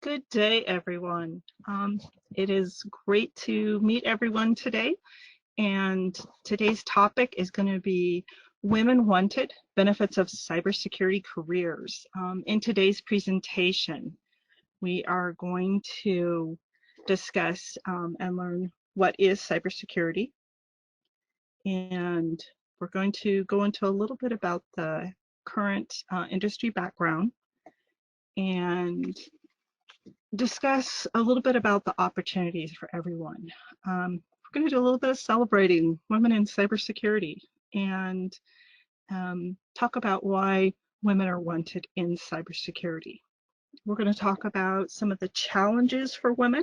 Good day, everyone. It is great to meet everyone today. And today's topic is going to be Women Wanted, Benefits of Cybersecurity Careers. In today's presentation, we are going to discuss and learn what is cybersecurity. And we're going to go into a little bit about the current industry background and discuss a little bit about the opportunities for everyone. We're going to do a little bit of celebrating women in cybersecurity and talk about why women are wanted in cybersecurity. We're going to talk about some of the challenges for women.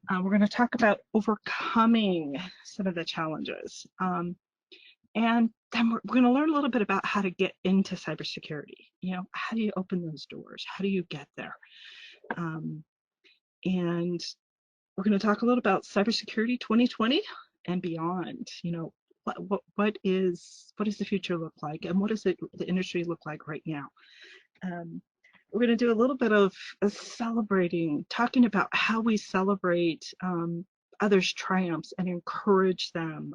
We're going to talk about overcoming some of the challenges. And then we're going to learn a little bit about how to get into cybersecurity. You know, how do you open those doors? How do you get there? And we're going to talk a little about cybersecurity 2020 and beyond. You know, what is the future look like, and what does the industry look like right now? We're going to do a little bit of celebrating, talking about how we celebrate others' triumphs and encourage them,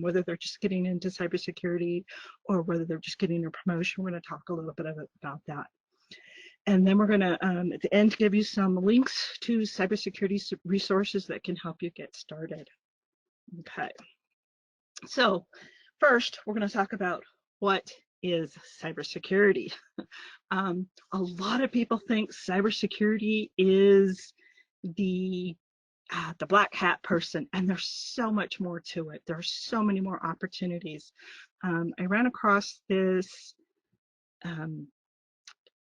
whether they're just getting into cybersecurity or whether they're just getting a promotion. We're going to talk a little bit about that. And then we're going to, at the end, give you some links to cybersecurity resources that can help you get started. Okay. So first, we're going to talk about what is cybersecurity. A lot of people think cybersecurity is the black hat person, and there's so much more to it. There's so many more opportunities. I ran across this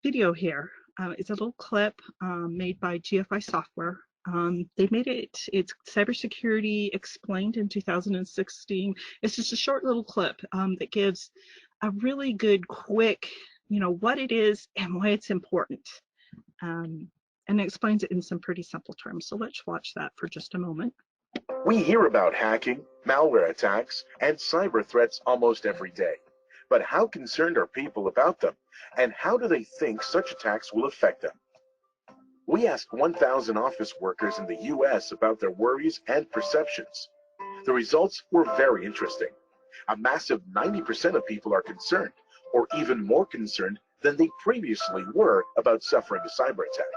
video here. It's a little clip made by GFI Software. They made it's cybersecurity explained in 2016. It's just a short little clip that gives a really good, quick, you know, what it is and why it's important. And it explains it in some pretty simple terms. So let's watch that for just a moment. We hear about hacking, malware attacks, and cyber threats almost every day. But how concerned are people about them? And how do they think such attacks will affect them? We asked 1,000 office workers in the US about their worries and perceptions. The results were very interesting. A massive 90% of people are concerned, or even more concerned than they previously were about suffering a cyber attack.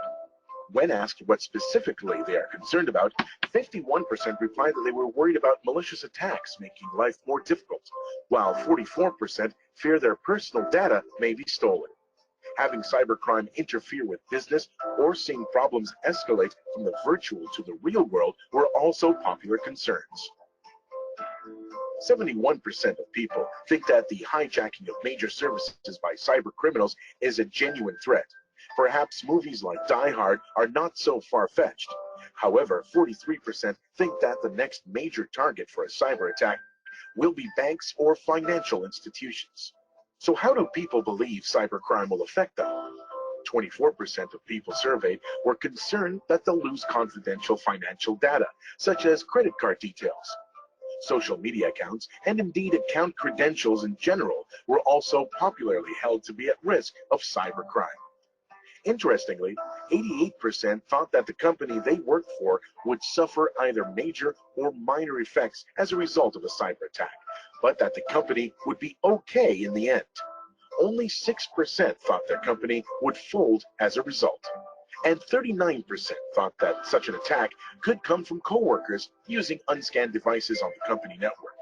When asked what specifically they are concerned about, 51% replied that they were worried about malicious attacks making life more difficult, while 44% fear their personal data may be stolen. Having cybercrime interfere with business or seeing problems escalate from the virtual to the real world were also popular concerns. 71% of people think that the hijacking of major services by cyber criminals is a genuine threat. Perhaps movies like Die Hard are not so far-fetched. However, 43% think that the next major target for a cyber attack will be banks or financial institutions. So how do people believe cybercrime will affect them? 24% of people surveyed were concerned that they'll lose confidential financial data, such as credit card details. Social media accounts, and indeed account credentials in general, were also popularly held to be at risk of cybercrime. Interestingly, 88% thought that the company they worked for would suffer either major or minor effects as a result of a cyber attack, but that the company would be okay in the end. Only 6% thought their company would fold as a result. And 39% thought that such an attack could come from coworkers using unscanned devices on the company network.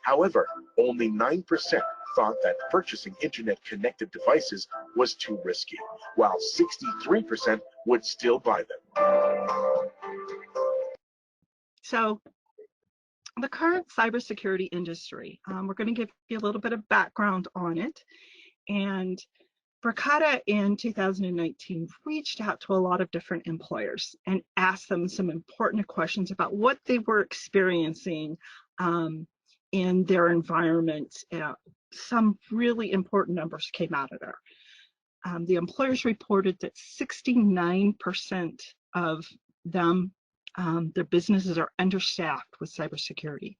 However, only 9% thought that purchasing internet-connected devices was too risky, while 63% would still buy them. So the current cybersecurity industry, we're going to give you a little bit of background on it. And Bricata in 2019 reached out to a lot of different employers and asked them some important questions about what they were experiencing in their environment. Some really important numbers came out of there. The employers reported that 69% of them, their businesses are understaffed with cybersecurity,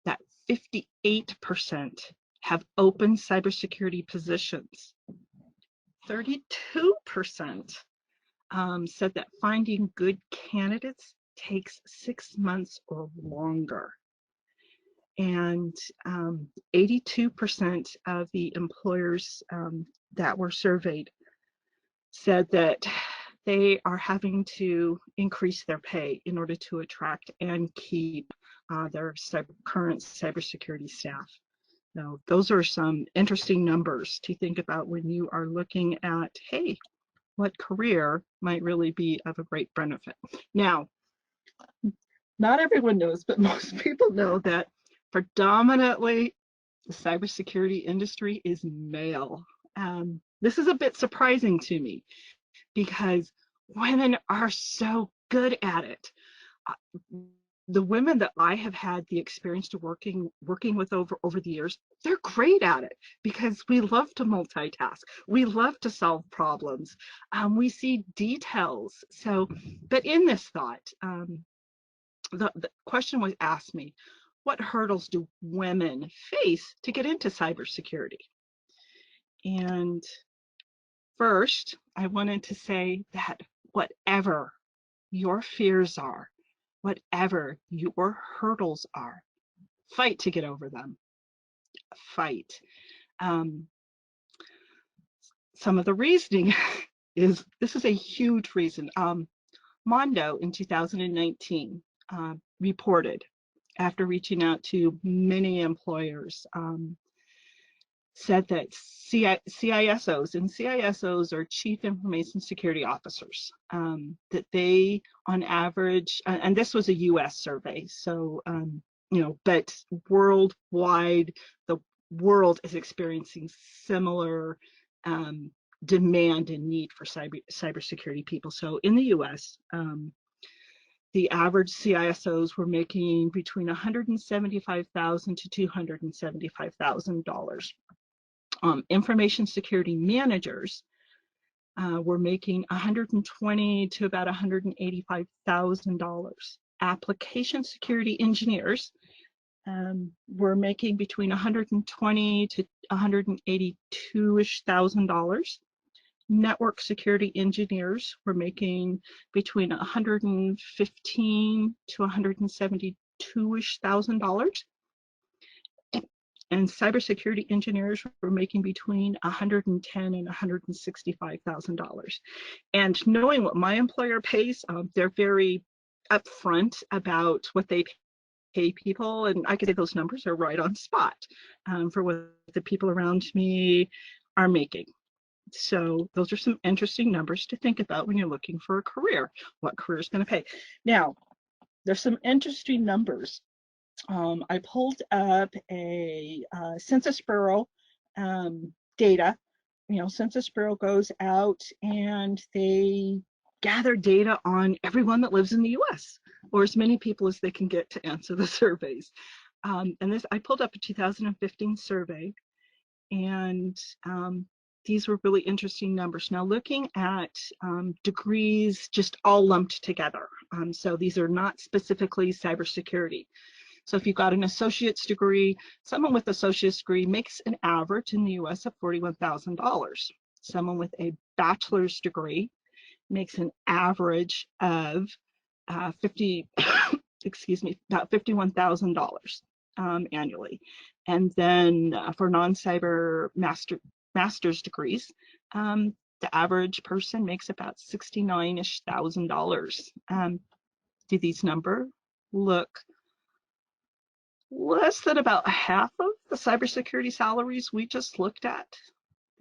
that 58% have open cybersecurity positions, 32% said that finding good candidates takes 6 months or longer. And 82% of the employers that were surveyed said that they are having to increase their pay in order to attract and keep their current cybersecurity staff. Now, those are some interesting numbers to think about when you are looking at, hey, what career might really be of a great benefit. Now, not everyone knows, but most people know that predominantly the cybersecurity industry is male. This is a bit surprising to me because women are so good at it. The women that I have had the experience to working with over the years, they're great at it because we love to multitask. We love to solve problems. We see details. So, but in this thought, the question was asked me, what hurdles do women face to get into cybersecurity? And first, I wanted to say that whatever your fears are, whatever your hurdles are, fight to get over them. Fight. Some of the reasoning is, this is a huge reason. Mondo in 2019 reported, after reaching out to many employers, said that CISOs, and CISOs are Chief Information Security Officers, that they, on average, and this was a US survey, so, but worldwide, the world is experiencing similar demand and need for cybersecurity people. So in the US, the average CISOs were making between $175,000 to $275,000. Information security managers were making $120,000 to about $185,000. Application security engineers were making between $120,000 to $182,000. Network security engineers were making between $115,000 to $172,000. And cybersecurity engineers were making between $110,000 and $165,000. And knowing what my employer pays, they're very upfront about what they pay people, and I could say those numbers are right on spot for what the people around me are making. So those are some interesting numbers to think about when you're looking for a career. What career is going to pay? Now, there's some interesting numbers. I pulled up a Census Bureau data. Census Bureau goes out and they gather data on everyone that lives in the US, or as many people as they can get to answer the surveys. And this, I pulled up a 2015 survey, and these were really interesting numbers. Now, looking at degrees just all lumped together. So these are not specifically cybersecurity. So if you've got an associate's degree, someone with associate's degree makes an average in the US of $41,000. Someone with a bachelor's degree makes an average of about $51,000 annually. And then for non-cyber master's degrees, the average person makes about $69,000-ish. Do these numbers look less than about half of the cybersecurity salaries we just looked at?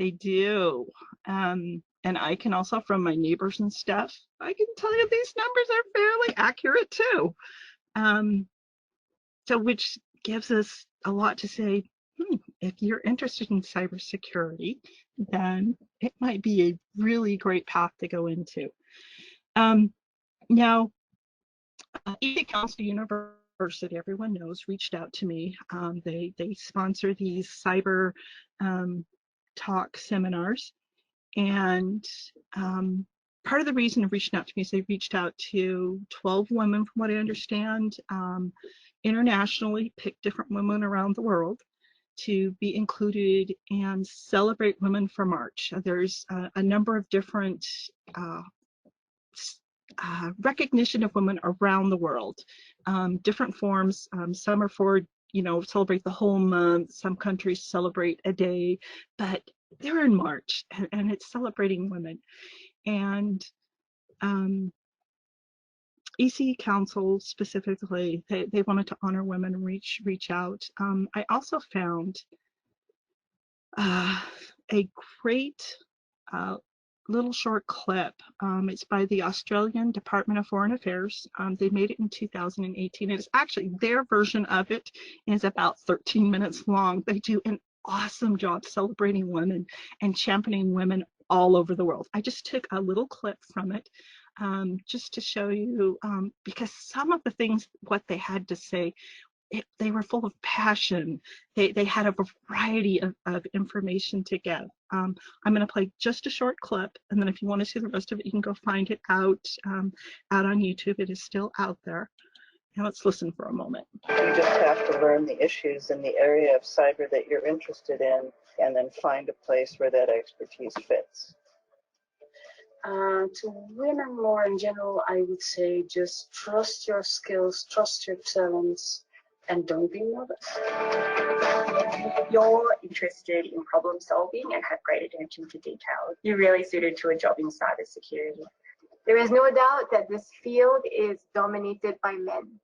They do. And I can also, from my neighbors and stuff, I can tell you these numbers are fairly accurate too. So which gives us a lot to say, if you're interested in cybersecurity, then it might be a really great path to go into. Now, ET Council University, everyone knows, reached out to me. They sponsor these cyber talk seminars, and part of the reason of reaching out to me is they reached out to 12 women, from what I understand, internationally, picked different women around the world to be included and celebrate Women for March. There's a number of different recognition of women around the world, different forms. Some are for, celebrate the whole month. Some countries celebrate a day, but they're in March, and it's celebrating women. And EC Council specifically, they wanted to honor women and reach out. I also found a great little short clip. It's by the Australian Department of Foreign Affairs. They made it in 2018. It's actually, their version of it is about 13 minutes long. They do an awesome job celebrating women and championing women all over the world. I just took a little clip from it just to show you, because some of the things, what they had to say, they were full of passion. They had a variety of information to give. I'm going to play just a short clip, and then if you want to see the rest of it, you can go find it out on YouTube. It is still out there. Now let's listen for a moment. You just have to learn the issues in the area of cyber that you're interested in, and then find a place where that expertise fits. To women more in general, I would say just trust your skills, trust your talents, and don't be nervous. If you're interested in problem solving and have great attention to detail, you're really suited to a job in cybersecurity. There is no doubt that this field is dominated by men.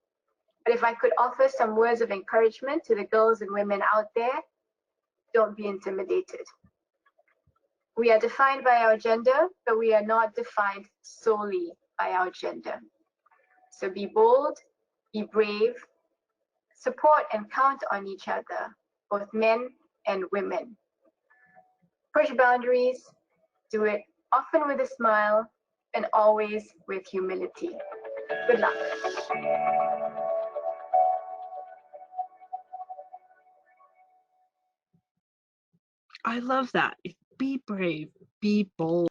But if I could offer some words of encouragement to the girls and women out there, don't be intimidated. We are defined by our gender, but we are not defined solely by our gender. So be bold, be brave, support and count on each other, both men and women. Push boundaries, do it often with a smile and always with humility. Good luck. I love that. Be brave, be bold.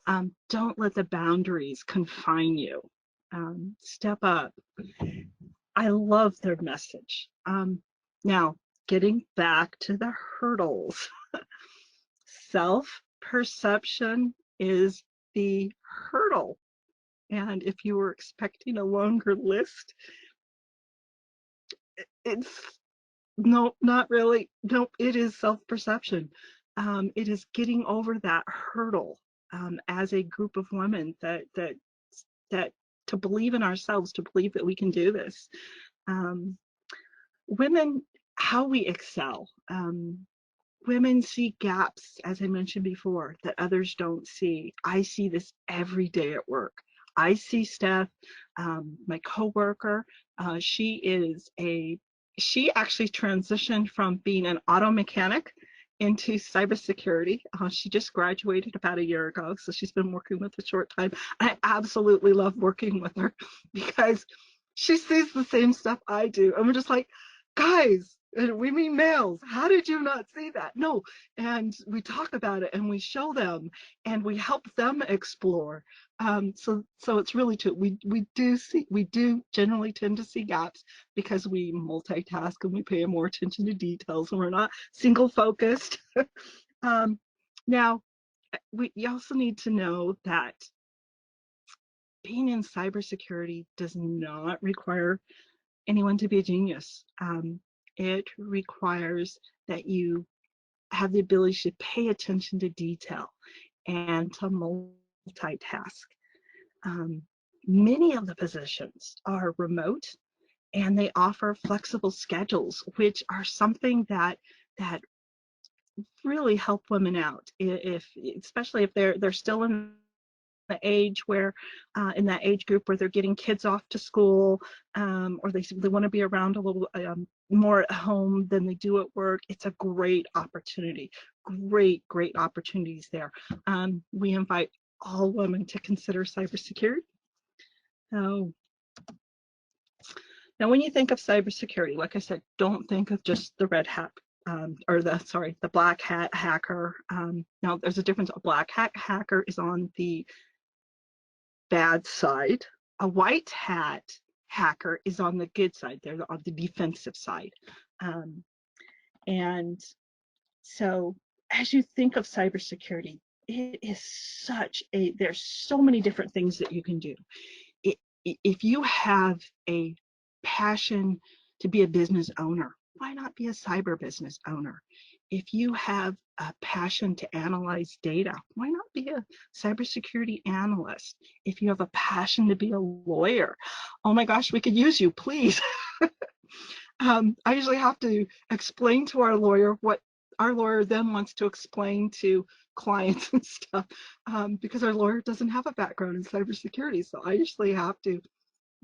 Don't let the boundaries confine you. Step up. I love their message. Now, getting back to the hurdles. Self-perception is the hurdle. And if you were expecting a longer list, it's no, not really. No, it is self-perception. It is getting over that hurdle as a group of women that to believe in ourselves, to believe that we can do this. Women, how we excel. Women see gaps, as I mentioned before, that others don't see. I see this every day at work. I see Steph, my coworker. She actually transitioned from being an auto mechanic into cybersecurity. She just graduated about a year ago, so she's been working with a short time. I absolutely love working with her because she sees the same stuff I do. And we're just like, guys, we mean males, how did you not see that? No, and we talk about it and we show them and we help them explore. So it's really true. We do generally tend to see gaps because we multitask and we pay more attention to details and we're not single focused. Now, you also need to know that being in cybersecurity does not require anyone to be a genius. It requires that you have the ability to pay attention to detail and to multitask. Many of the positions are remote and they offer flexible schedules, which are something that really help women out, especially if they're still in the age where in that age group where they're getting kids off to school, or they want to be around a little more at home than they do at work. It's a great opportunity. Great opportunities there. We invite all women to consider cybersecurity. So now when you think of cybersecurity, like I said, don't think of just the red hat or the black hat hacker. Now there's a difference. A black hat hacker is on the bad side. A white hat hacker is on the good side. They're on the defensive side. And so as you think of cybersecurity, it is there's so many different things that you can do. If you have a passion to be a business owner, why not be a cyber business owner? If you have a passion to analyze data, why not be a cybersecurity analyst? If you have a passion to be a lawyer, oh my gosh, we could use you, please. I usually have to explain to our lawyer what our lawyer then wants to explain to clients and stuff, because our lawyer doesn't have a background in cybersecurity. So I usually have to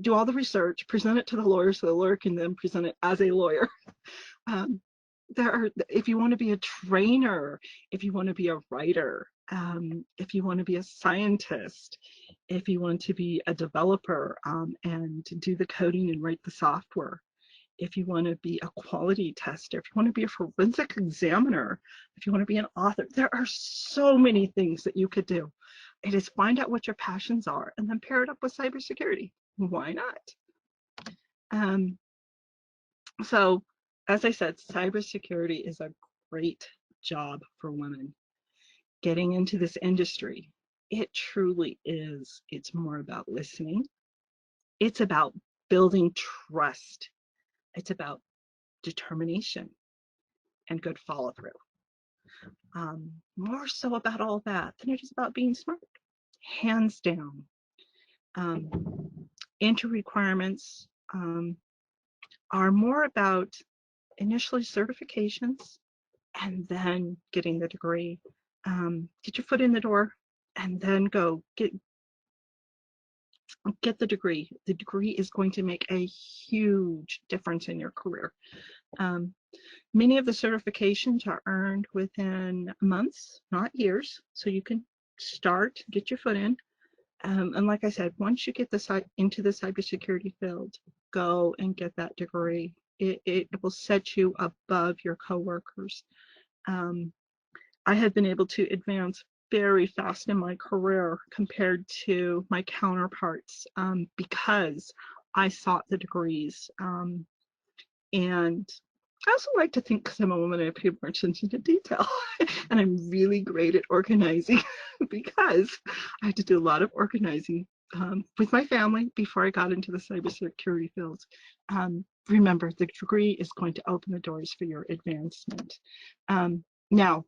do all the research, present it to the lawyer so the lawyer can then present it as a lawyer. If you want to be a trainer, if you want to be a writer, if you want to be a scientist, if you want to be a developer and do the coding and write the software, if you want to be a quality tester, if you want to be a forensic examiner, if you want to be an author, there are so many things that you could do. It is find out what your passions are and then pair it up with cybersecurity. Why not? So, as I said, cybersecurity is a great job for women. Getting into this industry, it truly is. It's more about listening. It's about building trust. It's about determination and good follow through. More so about all that than it is about being smart. Hands down. Entry requirements are more about initially certifications and then getting the degree. Get your foot in the door and then go get the degree. The degree is going to make a huge difference in your career. Many of the certifications are earned within months, not years, so you can start, get your foot in. And like I said, once you get into the cybersecurity field, go and get that degree. It will set you above your coworkers. I have been able to advance very fast in my career compared to my counterparts because I sought the degrees. And I also like to think, because I'm a woman, I pay more attention to detail. And I'm really great at organizing because I had to do a lot of organizing with my family before I got into the cybersecurity field. Remember, the degree is going to open the doors for your advancement. Now,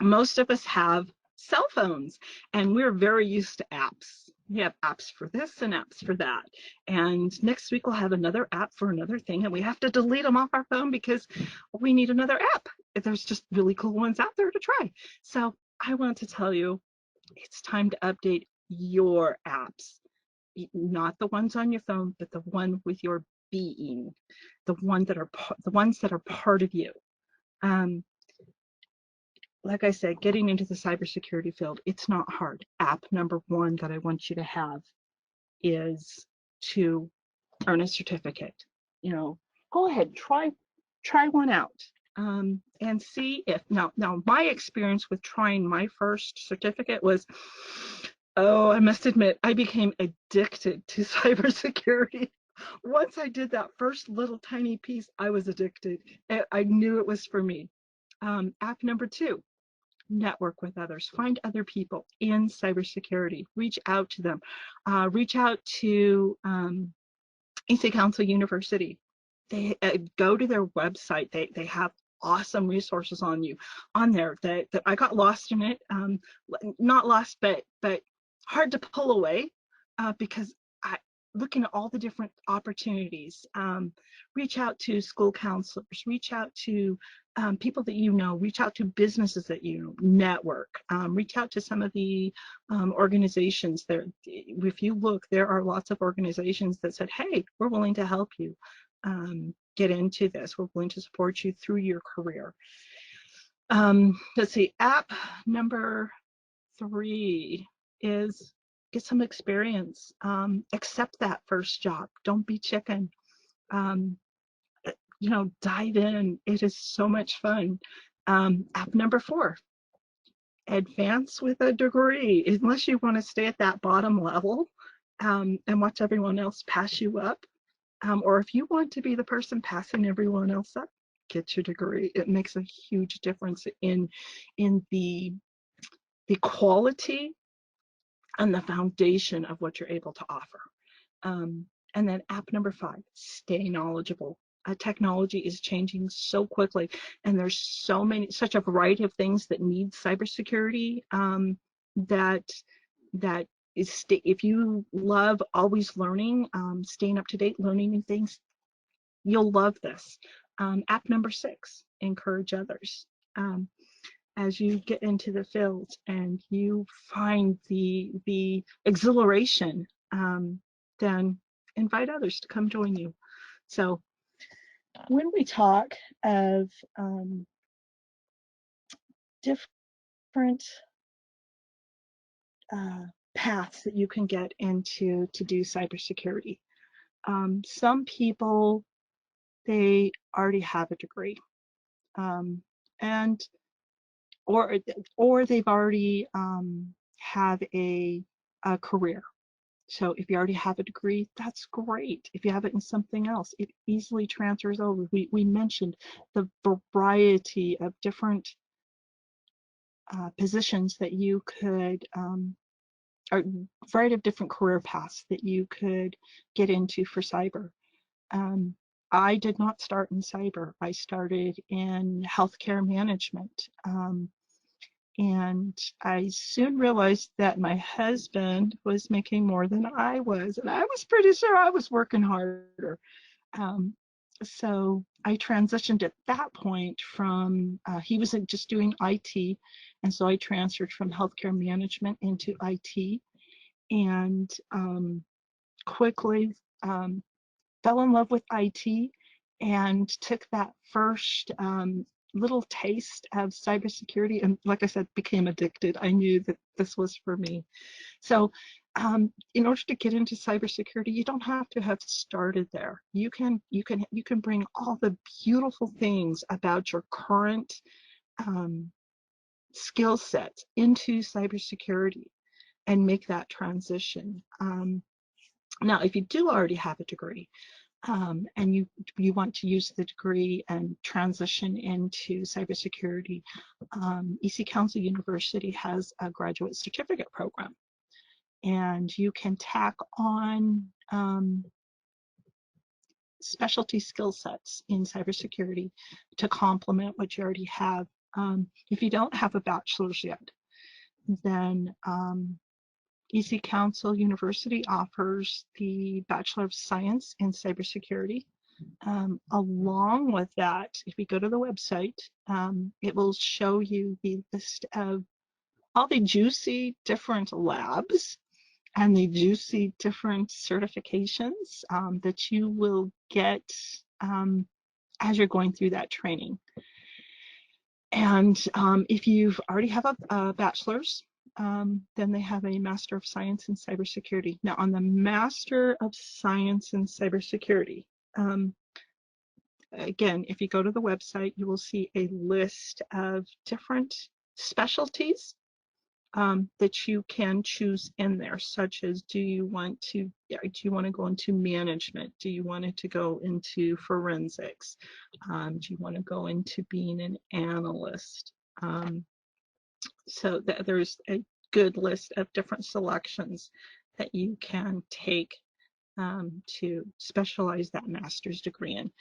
most of us have cell phones and we're very used to apps. We have apps for this and apps for that. And next week we'll have another app for another thing and we have to delete them off our phone because we need another app. There's just really cool ones out there to try. So I want to tell you, it's time to update your apps. Not the ones on your phone, but the one with your being, the ones that are part of you. Like I said, getting into the cybersecurity field, it's not hard. App number one that I want you to have is to earn a certificate. You know, go ahead, try one out and see if, now my experience with trying my first certificate was, oh, I must admit, I became addicted to cybersecurity. Once I did that first little tiny piece, I was addicted. I knew it was for me. App number two, network with others, find other people in cybersecurity, reach out to them, reach out to EC Council University. They go to their website. They have awesome resources on there that I got lost in it, not lost, but hard to pull away because looking at all the different opportunities. Reach out to school counselors, reach out to people that you know, reach out to businesses that you know, network, reach out to some of the organizations there. If you look, there are lots of organizations that said, hey, we're willing to help you get into this. We're willing to support you through your career. Let's see, app number 3 is get some experience. Accept that first job. Don't be chicken. You know, dive in. It is so much fun. App number 4, advance with a degree. Unless you want to stay at that bottom level and watch everyone else pass you up, or if you want to be the person passing everyone else up, get your degree. It makes a huge difference in the the quality and the foundation of what you're able to offer. And then app number 5, stay knowledgeable. Technology is changing so quickly, and there's such a variety of things that need cybersecurity, that is, if you love always learning, staying up to date, learning new things, you'll love this. App number 6, encourage others. As you get into the field and you find the exhilaration, then invite others to come join you. So when we talk of different paths that you can get into to do cybersecurity, some people, they already have a degree, and or they've already have a career. So if you already have a degree, that's great. If you have it in something else, it easily transfers over. We mentioned the variety of different positions that you could, or variety of different career paths that you could get into for cyber. I did not start in cyber. I started in healthcare management. And I soon realized that my husband was making more than I was, and I was pretty sure I was working harder. So I transitioned at that point from, he was just doing IT, and so I transferred from healthcare management into IT, and quickly fell in love with IT and took that first little taste of cybersecurity, and like I said, became addicted. I knew that this was for me. So in order to get into cybersecurity, you don't have to have started there. You can bring all the beautiful things about your current skill sets into cybersecurity and make that transition. Now, if you do already have a degree, and you want to use the degree and transition into cybersecurity, EC Council University has a graduate certificate program, and you can tack on specialty skill sets in cybersecurity to complement what you already have. If you don't have a bachelor's yet, then EC Council University offers the Bachelor of Science in Cybersecurity. Along with that, if you go to the website, it will show you the list of all the juicy different labs and the juicy different certifications that you will get as you're going through that training. And if you've already have a bachelor's, then they have a Master of Science in Cybersecurity. Now, on the Master of Science in Cybersecurity, again, if you go to the website, you will see a list of different specialties that you can choose in there, such as do you want to go into management? Do you want it to go into forensics? Do you want to go into being an analyst? So there's a good list of different selections that you can take to specialize that master's degree in.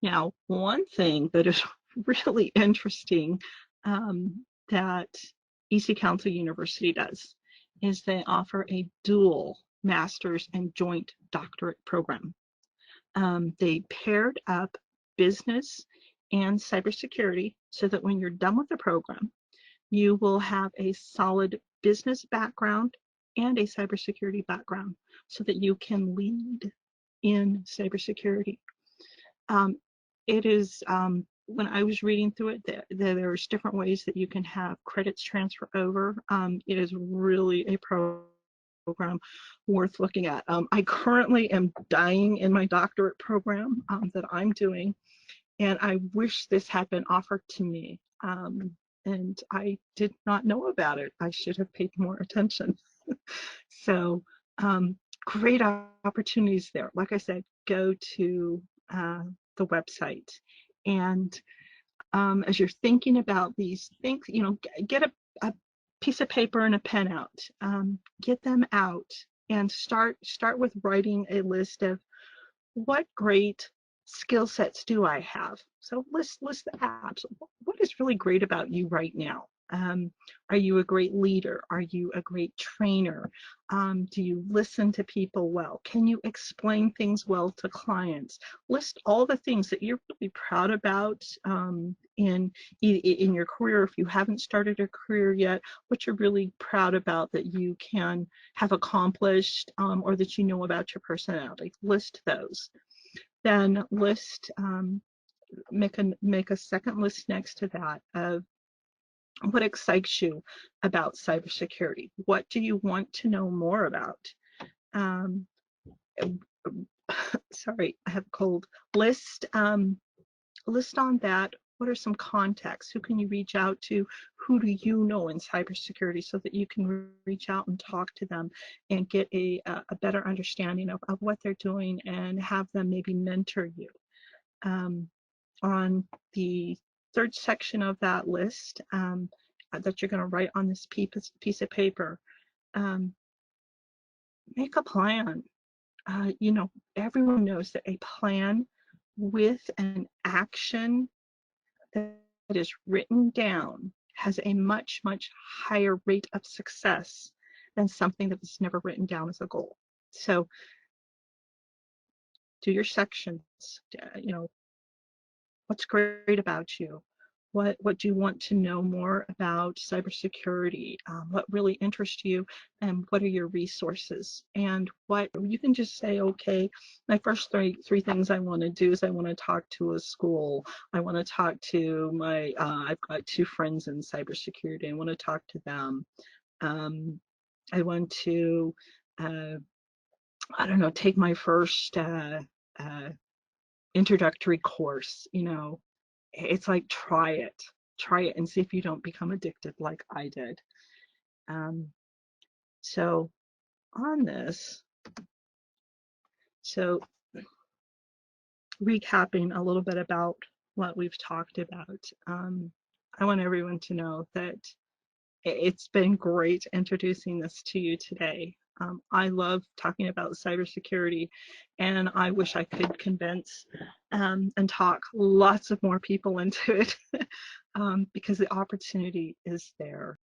Now, one thing that is really interesting that EC Council University does is they offer a dual master's and joint doctorate program. They paired up business and cybersecurity so that when you're done with the program, you will have a solid business background and a cybersecurity background so that you can lead in cybersecurity. It is, when I was reading through it, there's different ways that you can have credits transfer over. It is really a program worth looking at. I currently am dying in my doctorate program that I'm doing, and I wish this had been offered to me. And I did not know about it. I should have paid more attention. So great opportunities there. Like I said, go to the website, and as you're thinking about these things, get a piece of paper and a pen out. Get them out and start with writing a list of what great skill sets do I have. So list the apps. What is really great about you right now? Are you a great leader? Are you a great trainer? Do you listen to people well? Can you explain things well to clients? List all the things that you're really proud about in your career. If you haven't started a career yet, what you're really proud about that you can have accomplished or that you know about your personality. List those. Then list, make a second list next to that of what excites you about cybersecurity. What do you want to know more about? Sorry, I have a cold. List on that. What are some contacts? Who can you reach out to? Who do you know in cybersecurity so that you can reach out and talk to them and get a better understanding of what they're doing and have them maybe mentor you. On the third section of that list that you're going to write on this piece of paper, make a plan. You know, everyone knows that a plan with an action that is written down has a much higher rate of success than something that was never written down as a goal. So do your sections. You know, what's great about you? What do you want to know more about cybersecurity? What really interests you, and what are your resources? And what you can just say, okay, my first three things I want to do is I want to talk to a school. I want to talk to my, I've got 2 friends in cybersecurity. I want to talk to them. I want to, I don't know, take my first introductory course, you know. It's like try it and see if you don't become addicted like I did. So on this, so recapping a little bit about what we've talked about, I want everyone to know that it's been great introducing this to you today. I love talking about cybersecurity, and I wish I could convince and talk lots of more people into it because the opportunity is there.